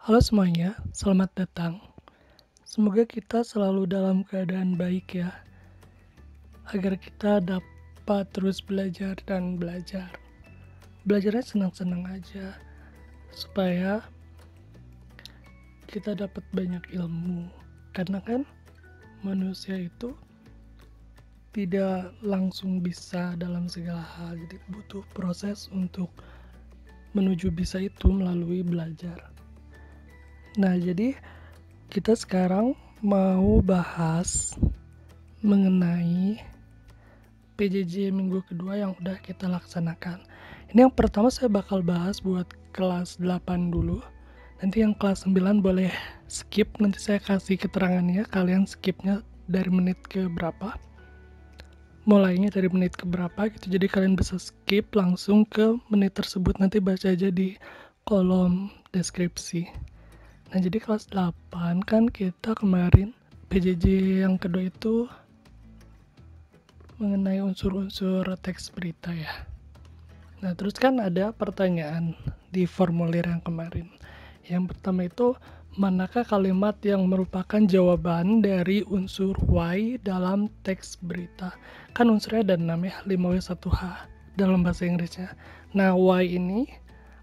Halo semuanya, selamat datang. Semoga kita selalu dalam keadaan baik ya, agar kita dapat terus belajar dan belajar. Belajarnya senang-senang aja, supaya kita dapat banyak ilmu. Karena kan manusia itu tidak langsung bisa dalam segala hal, jadi butuh proses untuk menuju bisa itu melalui belajar. Nah, jadi kita sekarang mau bahas mengenai PJJ minggu kedua yang udah kita laksanakan. Ini yang pertama saya bakal bahas buat kelas 8 dulu. Nanti yang kelas 9 boleh skip, nanti saya kasih keterangannya, kalian skipnya dari menit ke berapa. Mulainya dari menit ke berapa gitu, jadi kalian bisa skip langsung ke menit tersebut, nanti baca aja di kolom deskripsi. Nah, jadi kelas 8 kan kita kemarin PJJ yang kedua itu mengenai unsur-unsur teks berita ya. Nah, terus kan ada pertanyaan di formulir yang kemarin. Yang pertama itu, manakah kalimat yang merupakan jawaban dari unsur why dalam teks berita? Kan unsurnya ada 6 ya, 5W1H dalam bahasa Inggrisnya. Nah, why ini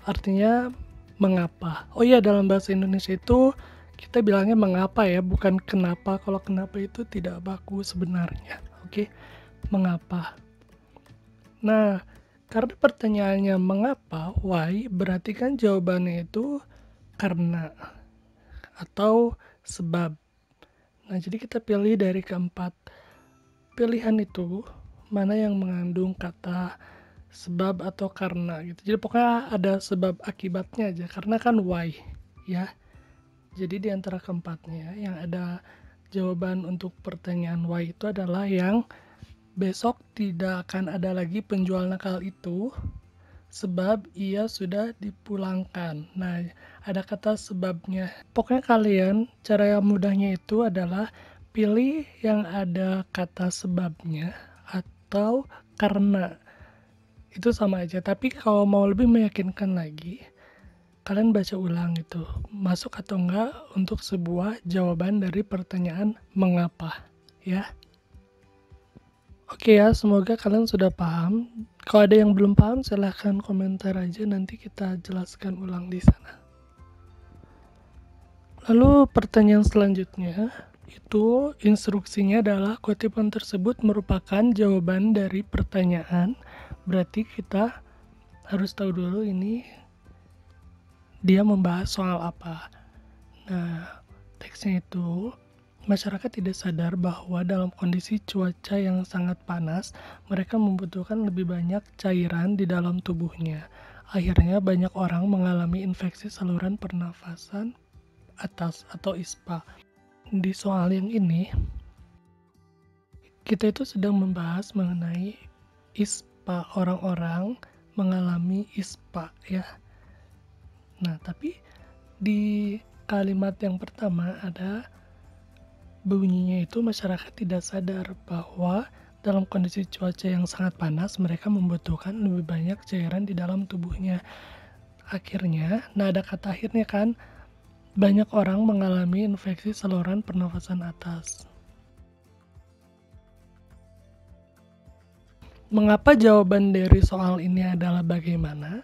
artinya mengapa. Oh iya, dalam bahasa Indonesia itu kita bilangnya mengapa ya, bukan kenapa. Kalau kenapa itu tidak baku sebenarnya. Oke, mengapa. Nah, karena pertanyaannya mengapa, why, berarti kan jawabannya itu karena atau sebab. Nah, jadi kita pilih dari keempat pilihan itu, mana yang mengandung kata sebab atau karena gitu. Jadi pokoknya ada sebab akibatnya aja, karena kan why, ya. Jadi di antara keempatnya yang ada jawaban untuk pertanyaan why itu adalah yang besok tidak akan ada lagi penjual nakal itu sebab ia sudah dipulangkan. Nah, ada kata sebabnya. Pokoknya kalian, cara yang mudahnya itu adalah pilih yang ada kata sebabnya atau karena. Itu sama aja, tapi kalau mau lebih meyakinkan lagi, kalian baca ulang itu, masuk atau enggak untuk sebuah jawaban dari pertanyaan mengapa, ya. Oke ya, semoga kalian sudah paham. Kalau ada yang belum paham, silahkan komentar aja, nanti kita jelaskan ulang di sana. Lalu pertanyaan selanjutnya, itu instruksinya adalah kutipan tersebut merupakan jawaban dari pertanyaan. Berarti kita harus tahu dulu ini dia membahas soal apa. Nah, teksnya itu, masyarakat tidak sadar bahwa dalam kondisi cuaca yang sangat panas, mereka membutuhkan lebih banyak cairan di dalam tubuhnya. Akhirnya banyak orang mengalami infeksi saluran pernafasan atas atau ISPA. Di soal yang ini, kita itu sedang membahas mengenai ISPA, orang-orang mengalami ISPA ya. Nah, tapi di kalimat yang pertama ada bunyinya itu masyarakat tidak sadar bahwa dalam kondisi cuaca yang sangat panas mereka membutuhkan lebih banyak cairan di dalam tubuhnya. Akhirnya, nah ada kata akhirnya kan, banyak orang mengalami infeksi saluran pernafasan atas. Mengapa jawaban dari soal ini adalah bagaimana?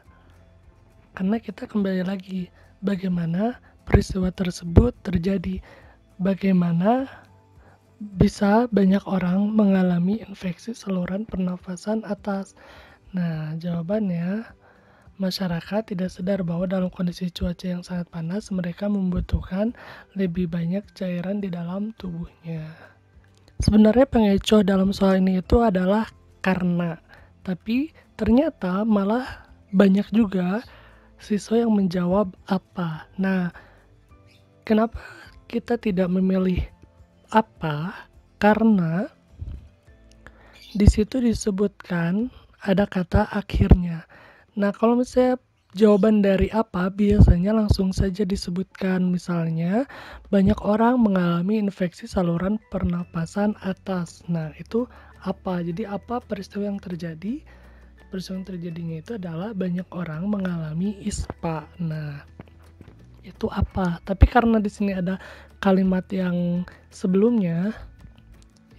Karena kita kembali lagi, bagaimana peristiwa tersebut terjadi, bagaimana bisa banyak orang mengalami infeksi saluran pernafasan atas. Nah, jawabannya, masyarakat tidak sadar bahwa dalam kondisi cuaca yang sangat panas, mereka membutuhkan lebih banyak cairan di dalam tubuhnya. Sebenarnya pengecoh dalam soal ini itu adalah karena, tapi ternyata malah banyak juga siswa yang menjawab apa. Nah, kenapa kita tidak memilih apa? Karena di situ disebutkan ada kata akhirnya. Nah, kalau misalnya jawaban dari apa, biasanya langsung saja disebutkan. Misalnya, banyak orang mengalami infeksi saluran pernapasan atas. Nah, itu apa? Jadi apa peristiwa yang terjadi? Peristiwa yang terjadinya itu adalah banyak orang mengalami ISPA. Nah, itu apa. Tapi karena di sini ada kalimat yang sebelumnya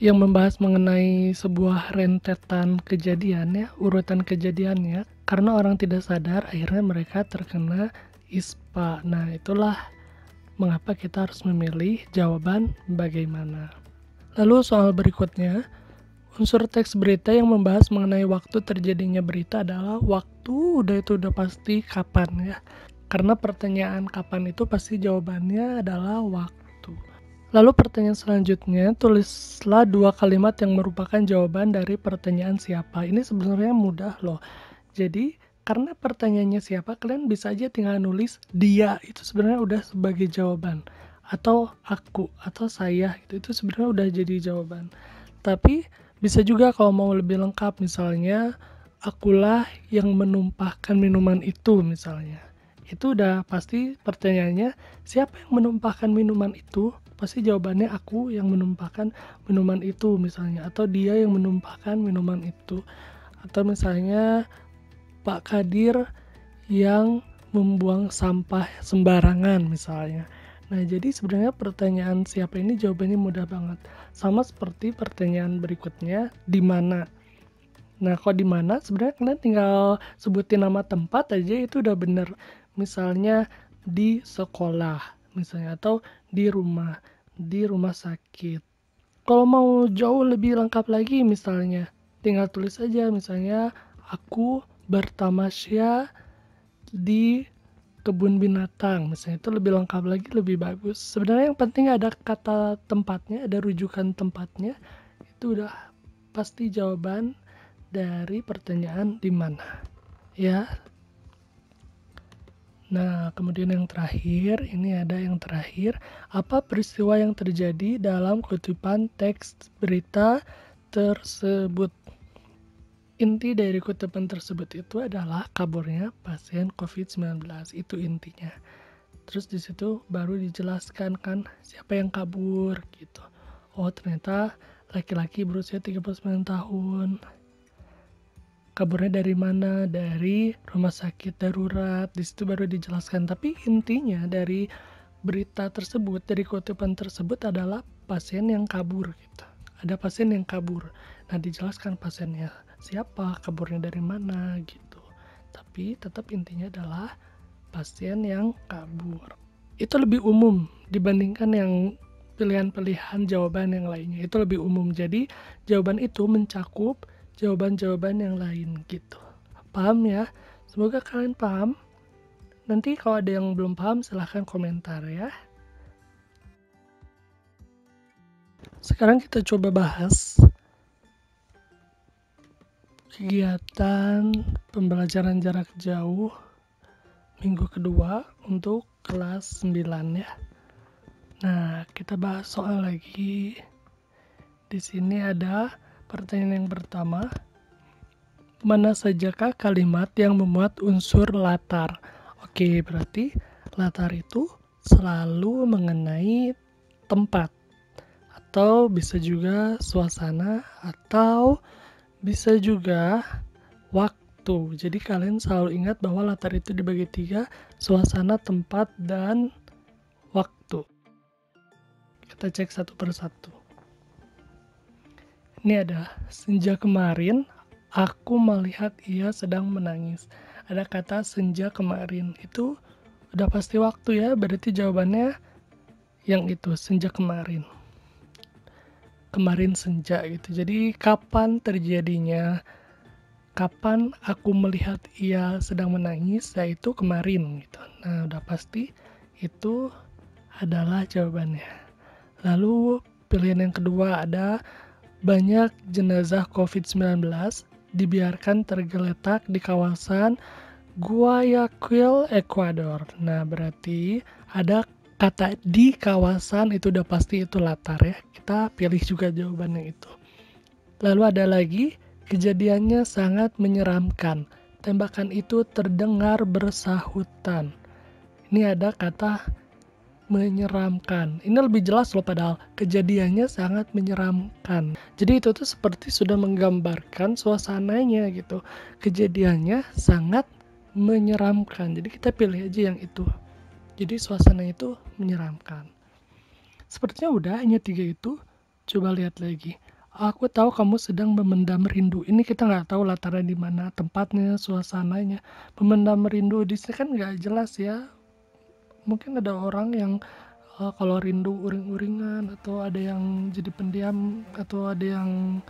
yang membahas mengenai sebuah rentetan kejadian ya, urutan kejadiannya, karena orang tidak sadar akhirnya mereka terkena ISPA. Nah, itulah mengapa kita harus memilih jawaban bagaimana. Lalu soal berikutnya, unsur teks berita yang membahas mengenai waktu terjadinya berita adalah waktu, itu udah pasti kapan ya. Karena pertanyaan kapan itu pasti jawabannya adalah waktu. Lalu pertanyaan selanjutnya, tulislah 2 kalimat yang merupakan jawaban dari pertanyaan siapa. Ini sebenarnya mudah loh. Jadi, karena pertanyaannya siapa, kalian bisa aja tinggal nulis dia, itu sebenarnya udah sebagai jawaban. Atau aku, atau saya, itu sebenarnya udah jadi jawaban. Tapi, bisa juga kalau mau lebih lengkap, misalnya, akulah yang menumpahkan minuman itu, misalnya. Itu udah pasti pertanyaannya, siapa yang menumpahkan minuman itu? Pasti jawabannya aku yang menumpahkan minuman itu misalnya, atau dia yang menumpahkan minuman itu, atau misalnya Pak Kadir yang membuang sampah sembarangan misalnya. Nah, jadi sebenarnya pertanyaan siapa ini jawabannya mudah banget. Sama seperti pertanyaan berikutnya, di mana. Nah, kalau di mana sebenarnya kalian tinggal sebutin nama tempat aja itu udah bener. Misalnya di sekolah misalnya, atau di rumah sakit. Kalau mau jauh lebih lengkap lagi misalnya, tinggal tulis aja misalnya aku bertamasya di kebun binatang misalnya, itu lebih lengkap lagi, lebih bagus. Sebenarnya yang penting ada kata tempatnya, ada rujukan tempatnya, itu udah pasti jawaban dari pertanyaan di mana ya. Nah, kemudian yang terakhir, ini ada yang terakhir, apa peristiwa yang terjadi dalam kutipan teks berita tersebut? Inti dari kutipan tersebut itu adalah kaburnya pasien COVID-19, itu intinya. Terus di situ baru dijelaskan kan siapa yang kabur gitu. Oh, ternyata laki-laki berusia 39 tahun. Kaburnya dari mana? Dari rumah sakit darurat. Di situ baru dijelaskan. Tapi intinya dari berita tersebut, dari kutipan tersebut adalah pasien yang kabur gitu. Ada pasien yang kabur. Nah, dijelaskan pasiennya siapa, kaburnya dari mana gitu. Tapi tetap intinya adalah pasien yang kabur. Itu lebih umum dibandingkan yang pilihan-pilihan jawaban yang lainnya. Itu lebih umum. Jadi jawaban itu mencakup jawaban-jawaban yang lain gitu. Paham ya? Semoga kalian paham. Nanti kalau ada yang belum paham silahkan komentar ya. Sekarang kita coba bahas kegiatan pembelajaran jarak jauh minggu kedua untuk kelas 9 ya. Nah, kita bahas soal lagi. Di sini ada pertanyaan yang pertama, mana sajakah kalimat yang memuat unsur latar? Oke, berarti latar itu selalu mengenai tempat, atau bisa juga suasana, atau bisa juga waktu. Jadi kalian selalu ingat bahwa latar itu dibagi 3, suasana, tempat, dan waktu. Kita cek satu persatu. Ini ada, senja kemarin aku melihat ia sedang menangis. Ada kata senja kemarin, itu udah pasti waktu ya, berarti jawabannya yang itu, senja kemarin. Kemarin senja gitu. Jadi kapan terjadinya, kapan aku melihat ia sedang menangis, yaitu kemarin gitu. Nah, udah pasti itu adalah jawabannya. Lalu pilihan yang kedua ada, banyak jenazah COVID-19 dibiarkan tergeletak di kawasan Guayaquil, Ekuador. Nah, berarti ada kata di kawasan, itu udah pasti itu latar ya. Kita pilih juga jawabannya itu. Lalu ada lagi, kejadiannya sangat menyeramkan. Tembakan itu terdengar bersahutan. Ini ada kata menyeramkan. Ini lebih jelas loh, padahal kejadiannya sangat menyeramkan. Jadi itu tuh seperti sudah menggambarkan suasananya gitu. Kejadiannya sangat menyeramkan. Jadi kita pilih aja yang itu. Jadi suasana itu menyeramkan. Sepertinya udah hanya 3 itu. Coba lihat lagi. Aku tahu kamu sedang memendam rindu. Ini kita nggak tahu latarnya di mana, tempatnya, suasananya. Memendam rindu di sini kan nggak jelas ya. Mungkin ada orang yang kalau rindu uring-uringan, atau ada yang jadi pendiam, atau ada yang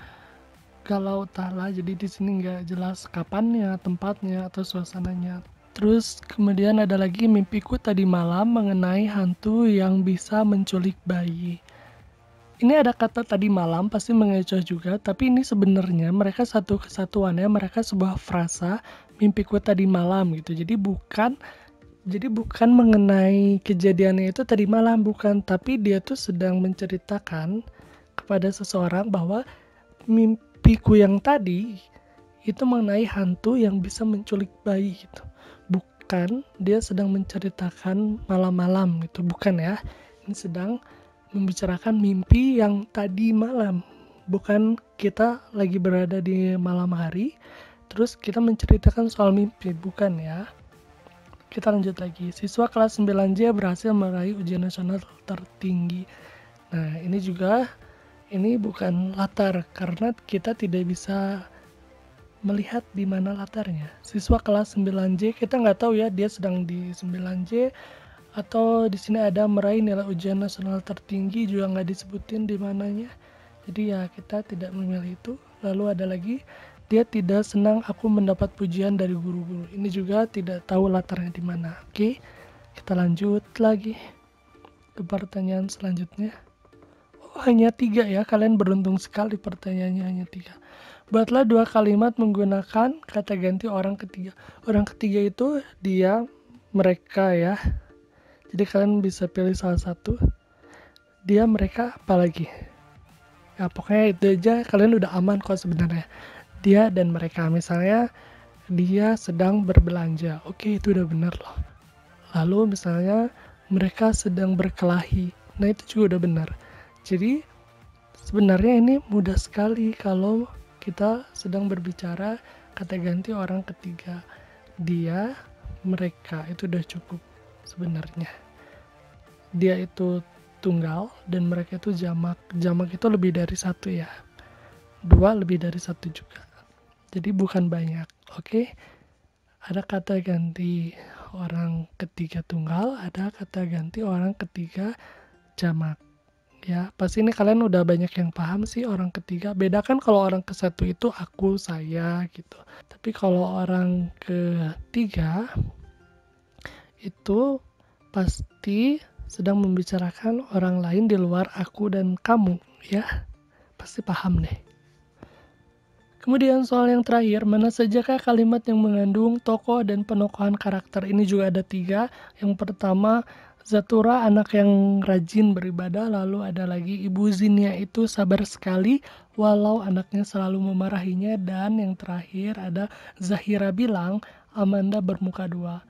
galau tala. Jadi di sini nggak jelas kapannya, tempatnya, atau suasananya. Terus kemudian ada lagi mimpiku tadi malam mengenai hantu yang bisa menculik bayi. Ini ada kata tadi malam pasti mengecoh juga, tapi ini sebenarnya mereka satu kesatuannya, mereka sebuah frasa mimpiku tadi malam gitu. Jadi bukan mengenai kejadiannya itu tadi malam, bukan, tapi dia tuh sedang menceritakan kepada seseorang bahwa mimpiku yang tadi itu mengenai hantu yang bisa menculik bayi gitu. Bukan dia sedang menceritakan malam-malam gitu, bukan ya. Ini sedang membicarakan mimpi yang tadi malam. Bukan kita lagi berada di malam hari, terus kita menceritakan soal mimpi, bukan ya. Kita lanjut lagi. Siswa kelas 9J berhasil meraih ujian nasional tertinggi. Nah, ini bukan latar karena kita tidak bisa melihat di mana latarnya. Siswa kelas 9J, kita nggak tahu ya dia sedang di 9J atau di sini ada meraih nilai ujian nasional tertinggi, juga nggak disebutin di mananya. Jadi ya kita tidak memilih itu. Lalu ada lagi, dia tidak senang aku mendapat pujian dari guru-guru. Ini juga tidak tahu latarnya di mana. Oke, kita lanjut lagi ke pertanyaan selanjutnya. Oh, hanya 3 ya, kalian beruntung sekali, pertanyaannya hanya 3. Buatlah 2 kalimat menggunakan kata ganti orang ketiga. Orang ketiga itu dia, mereka ya. Jadi kalian bisa pilih salah satu. Dia, mereka, apalagi. Ya pokoknya itu aja, kalian udah aman kok sebenarnya. Dia dan mereka, misalnya dia sedang berbelanja. Oke, itu udah benar loh. Lalu misalnya mereka sedang berkelahi. Nah, itu juga udah benar. Jadi sebenarnya ini mudah sekali kalau kita sedang berbicara kata ganti orang ketiga. Dia, mereka, itu udah cukup sebenarnya. Dia itu tunggal dan mereka itu jamak. Jamak itu lebih dari satu ya. 2 lebih dari satu juga. Jadi bukan banyak. Oke. Ada kata ganti orang ketiga tunggal, ada kata ganti orang ketiga jamak. Ya, pasti ini kalian udah banyak yang paham sih orang ketiga. Beda kan kalau orang ke satu itu aku, saya gitu. Tapi kalau orang ketiga itu pasti sedang membicarakan orang lain di luar aku dan kamu ya. Pasti paham deh. Kemudian soal yang terakhir, mana sajakah kalimat yang mengandung tokoh dan penokohan karakter? Ini juga ada 3. Yang pertama, Zatura anak yang rajin beribadah. Lalu ada lagi Ibu Zinia itu sabar sekali walau anaknya selalu memarahinya. Dan yang terakhir ada Zahira bilang Amanda bermuka 2.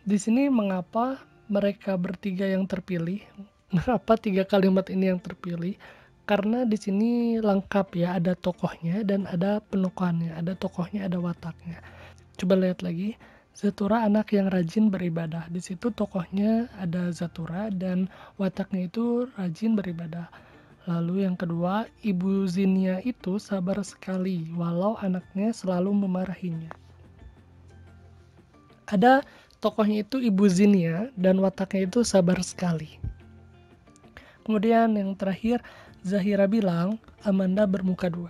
Di sini mengapa mereka bertiga yang terpilih? Mengapa 3 kalimat ini yang terpilih? Karena di sini lengkap ya, ada tokohnya dan ada penokohannya, ada tokohnya, ada wataknya. Coba lihat lagi, Zatura anak yang rajin beribadah. Di situ tokohnya ada Zatura dan wataknya itu rajin beribadah. Lalu yang kedua, Ibu Zinia itu sabar sekali walau anaknya selalu memarahinya. Ada tokohnya itu Ibu Zinia dan wataknya itu sabar sekali. Kemudian yang terakhir, Zahira bilang Amanda bermuka 2.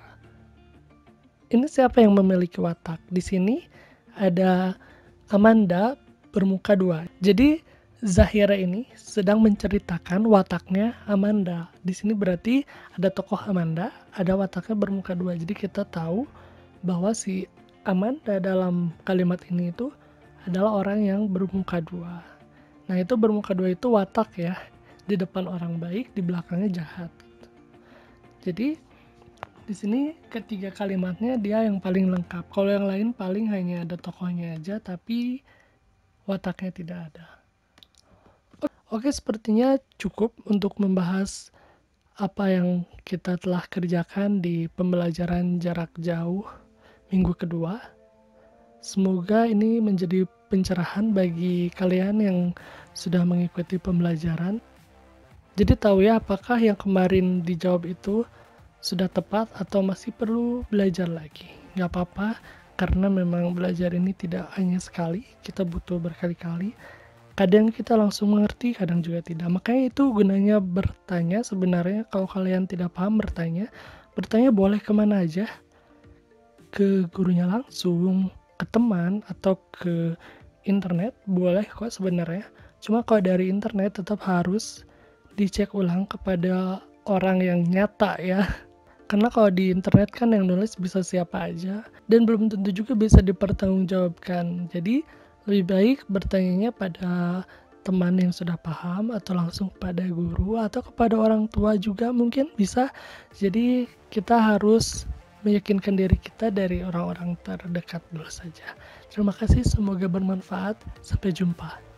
Ini siapa yang memiliki watak? Di sini ada Amanda bermuka 2. Jadi Zahira ini sedang menceritakan wataknya Amanda. Di sini berarti ada tokoh Amanda, ada wataknya bermuka 2. Jadi kita tahu bahwa si Amanda dalam kalimat ini itu adalah orang yang bermuka 2. Nah, itu bermuka 2 itu watak ya. Di depan orang baik, di belakangnya jahat. Jadi di sini ketiga kalimatnya dia yang paling lengkap. Kalau yang lain paling hanya ada tokohnya aja, tapi wataknya tidak ada. Oke, sepertinya cukup untuk membahas apa yang kita telah kerjakan di pembelajaran jarak jauh minggu kedua. Semoga ini menjadi pencerahan bagi kalian yang sudah mengikuti pembelajaran. Jadi tahu ya apakah yang kemarin dijawab itu sudah tepat atau masih perlu belajar lagi. Nggak apa-apa, karena memang belajar ini tidak hanya sekali, kita butuh berkali-kali. Kadang kita langsung mengerti, kadang juga tidak. Makanya itu gunanya bertanya. Sebenarnya kalau kalian tidak paham bertanya boleh kemana aja. Ke gurunya langsung, ke teman, atau ke internet, boleh kok sebenarnya. Cuma kalau dari internet tetap harus dicek ulang kepada orang yang nyata ya. Karena kalau di internet kan yang nulis bisa siapa aja, dan belum tentu juga bisa dipertanggungjawabkan. Jadi lebih baik bertanyanya pada teman yang sudah paham, atau langsung pada guru, atau kepada orang tua juga mungkin bisa. Jadi kita harus meyakinkan diri kita dari orang-orang terdekat dulu saja. Terima kasih, semoga bermanfaat. Sampai jumpa.